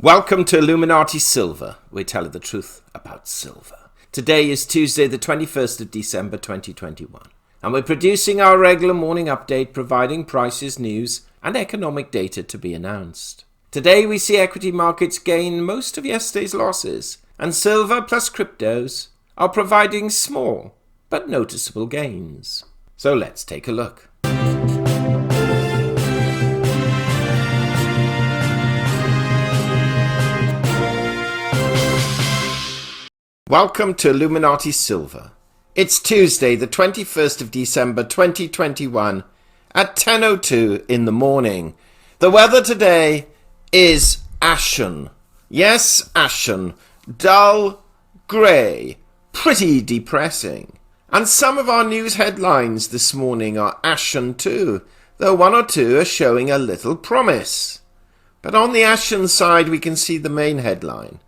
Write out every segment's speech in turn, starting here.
Welcome to Illuminati Silver. We tell you the truth about silver. Today is Tuesday, the 21st of December 2021, and we're producing our regular morning update providing prices, news, and economic data to be announced. Today we see equity markets gain most of yesterday's losses, and silver plus cryptos are providing small but noticeable gains. So let's take a look. Welcome to Illuminati Silver. It's Tuesday, the 21st of December 2021 at 10:02 in the morning. The weather today is ashen. Yes, ashen. Dull, grey, pretty depressing. And some of our news headlines this morning are ashen too, though one or two are showing a little promise. But on the ashen side we can see the main headline.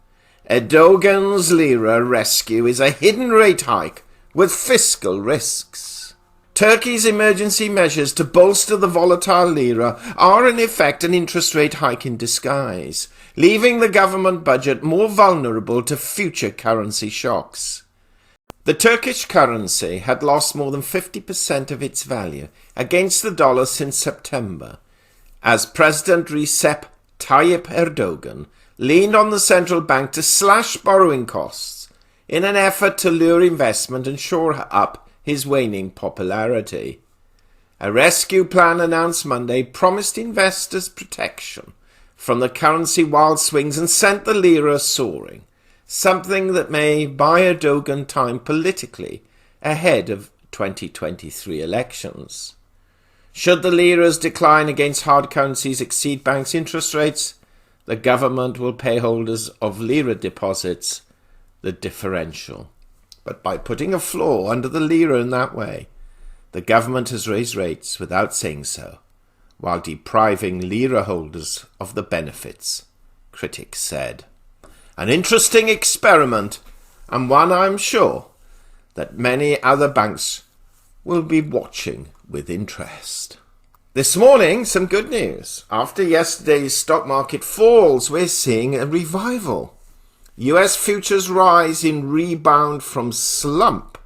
Erdogan's lira rescue is a hidden rate hike with fiscal risks. Turkey's emergency measures to bolster the volatile lira are in effect an interest rate hike in disguise, leaving the government budget more vulnerable to future currency shocks. The Turkish currency had lost more than 50% of its value against the dollar since September, as President Recep Tayyip Erdogan leaned on the central bank to slash borrowing costs in an effort to lure investment and shore up his waning popularity. A rescue plan announced Monday promised investors protection from the currency wild swings and sent the lira soaring, something that may buy Erdogan time politically ahead of 2023 elections. Should the lira's decline against hard currencies exceed banks' interest rates, the government will pay holders of lira deposits the differential. But by putting a floor under the lira in that way, the government has raised rates without saying so, while depriving lira holders of the benefits, critics said. An interesting experiment, and one I'm sure that many other banks will be watching with interest. This morning, some good news. After yesterday's stock market falls, we're seeing a revival. US futures rise in rebound from slump.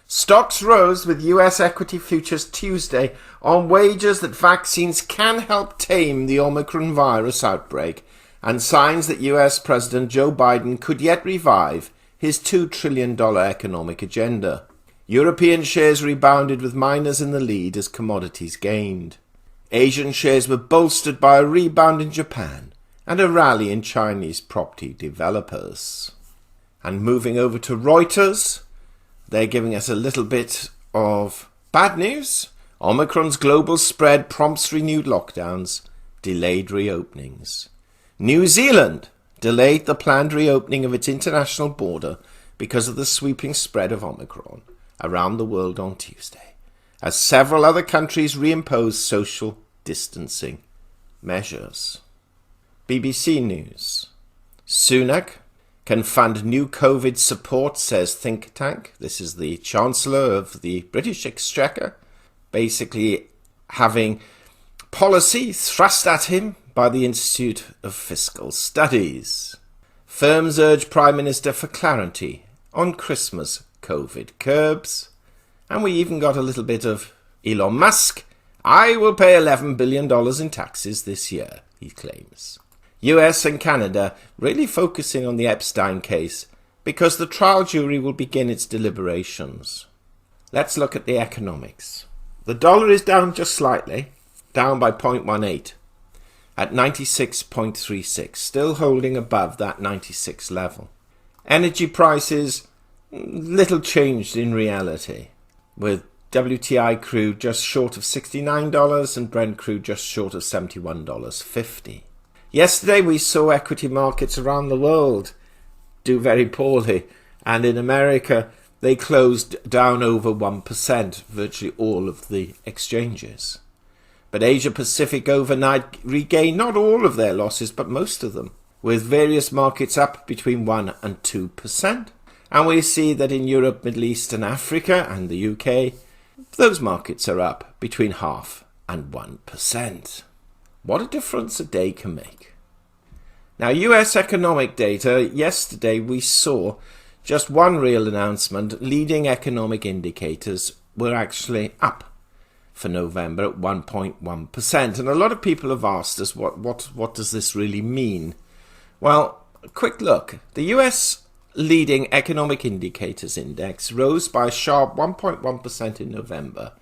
Stocks rose with US equity futures Tuesday on wagers that vaccines can help tame the Omicron virus outbreak and signs that US President Joe Biden could yet revive his $2 trillion economic agenda. European shares rebounded with miners in the lead as commodities gained. Asian shares were bolstered by a rebound in Japan and a rally in Chinese property developers. And moving over to Reuters, they're giving us a little bit of bad news. Omicron's global spread prompts renewed lockdowns, delayed reopenings. New Zealand delayed the planned reopening of its international border because of the sweeping spread of Omicron around the world on Tuesday, as several other countries reimpose social distancing measures. BBC News. Sunak can fund new COVID support, says think tank. This is the Chancellor of the British Exchequer, basically having policy thrust at him by the Institute of Fiscal Studies. Firms urge Prime Minister for clarity on Christmas COVID curbs. And we even got a little bit of Elon Musk. I will pay $11 billion in taxes this year, he claims. US and Canada really focusing on the Epstein case because the trial jury will begin its deliberations. Let's look at the economics. The dollar is down just slightly, down by 0.18 at 96.36, still holding above that 96 level. Energy prices, little changed in reality, with WTI crude just short of $69 and Brent crude just short of $71.50. Yesterday we saw equity markets around the world do very poorly, and in America they closed down over 1%, virtually all of the exchanges. But Asia Pacific overnight regained not all of their losses, but most of them, with various markets up between 1 and 2%. And we see that in Europe, Middle East and Africa and the UK, those markets are up between 0.5% and 1%. What a difference a day can make. Now, US economic data, yesterday we saw just one real announcement. Leading economic indicators were actually up for November at 1.1%. And a lot of people have asked us, what does this really mean? Well, a quick look. The US leading economic indicators index rose by a sharp 1.1% in November,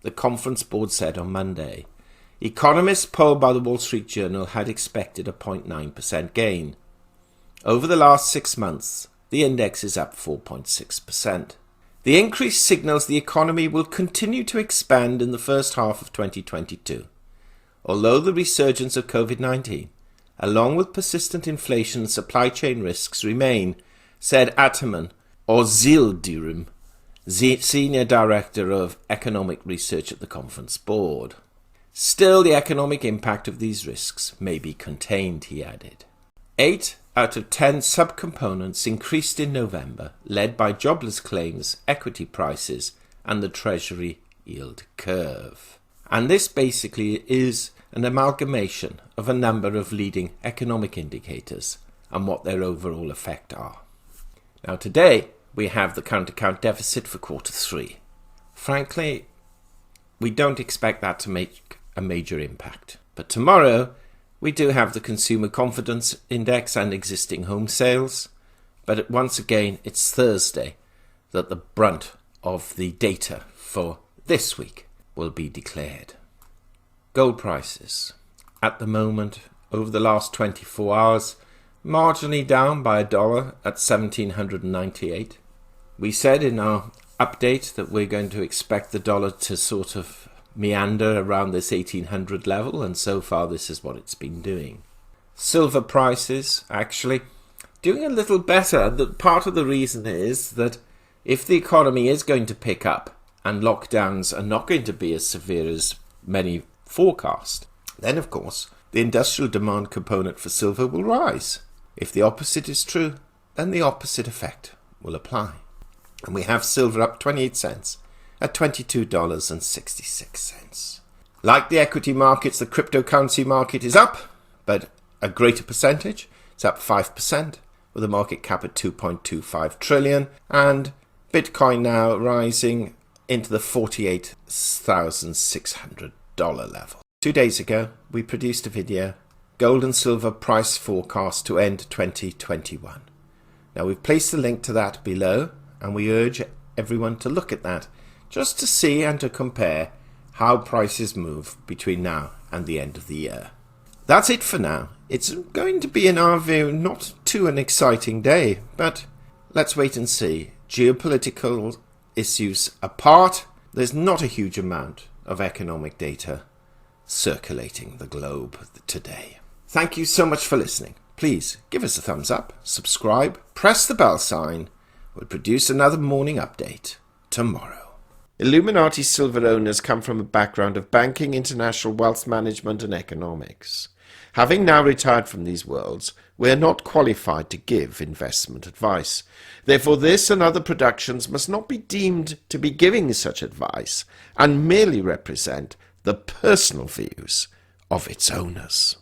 the Conference Board said on Monday. Economists polled by the Wall Street Journal had expected a 0.9% gain. Over the last 6 months, the index is up 4.6%. The increase signals the economy will continue to expand in the first half of 2022. Although the resurgence of COVID-19, along with persistent inflation and supply chain risks, remain, said Ataman Ozildirim, Senior Director of Economic Research at the Conference Board. Still, the economic impact of these risks may be contained, he added. 8 out of 10 subcomponents increased in November, led by jobless claims, equity prices, and the Treasury yield curve. And this basically is an amalgamation of a number of leading economic indicators and what their overall effect are. Now today, we have the current-account deficit for quarter 3. Frankly, we don't expect that to make a major impact. But tomorrow, we do have the Consumer Confidence Index and existing home sales. But once again, it's Thursday that the brunt of the data for this week will be declared. Gold prices. At the moment, over the last 24 hours, marginally down by $1 at 1798. We said in our update that we're going to expect the dollar to sort of meander around this 1800 level, and so far this is what it's been doing. Silver prices actually doing a little better. Part of the reason is that if the economy is going to pick up and lockdowns are not going to be as severe as many forecast, then of course the industrial demand component for silver will rise. If the opposite is true, then the opposite effect will apply. And we have silver up 28 cents at $22.66. Like the equity markets, the cryptocurrency market is up, but a greater percentage. It's up 5%, with a market cap at 2.25 trillion, and Bitcoin now rising into the $48,600 level. 2 days ago, we produced a video, Gold and Silver Price Forecast to End 2021. Now we've placed the link to that below, and we urge everyone to look at that just to see and to compare how prices move between now and the end of the year. That's it for now. It's going to be, in our view, not too an exciting day, but let's wait and see. Geopolitical issues apart, there's not a huge amount of economic data circulating the globe today. Thank you so much for listening. Please give us a thumbs up, subscribe, press the bell sign. We'll produce another morning update tomorrow. Illuminati silver owners come from a background of banking, international wealth management and economics. Having now retired from these worlds, we are not qualified to give investment advice. Therefore, this and other productions must not be deemed to be giving such advice and merely represent the personal views of its owners.